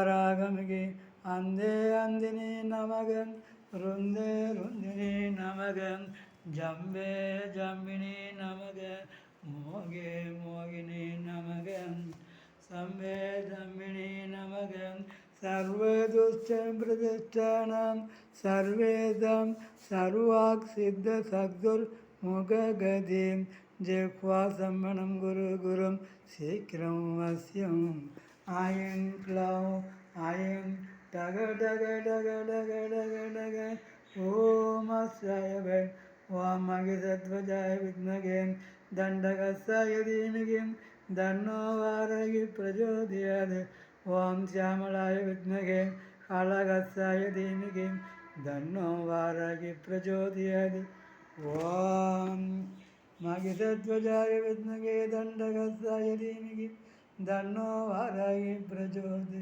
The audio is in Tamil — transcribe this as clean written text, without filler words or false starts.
வாராகமிகே அந்தே அந்தினி நமகம் ருந்தே ருந்தினி நமகம் ஜம்பே ஜம்பினி நமக மோகே மோகினி நமகம் சம்பே ஜம்பினி நமகம் சர்வதுஷ்டம் பிரதிஷ்டானம் சர்வேதம் சர்வாக் சித்த சத்குர் முககதிம் ஜெக்வா சம்மணம் குரு குரும் சீக்கிரம் வசியம் ஐம் க்ளௌ ஐம் டக டக டக டக டக டக ஓம் அஸ்யாய ஓம் மகிஷத்வஜாய வித்மகே தண்டகஸ்யாய தீமகி தன்னோ வாரகி பிரச்சோதயாத் ஓம் சியாமளாய வித்மகே காளகஸ்யாய தீமகி தன்னோ வாரகி பிரச்சோதயாத் ஓம் மகிஷத்வஜாய வித்மகே தண்டகஸ்யாய தீமகி தன்னோ வாரகி பிரச்சோதயாத்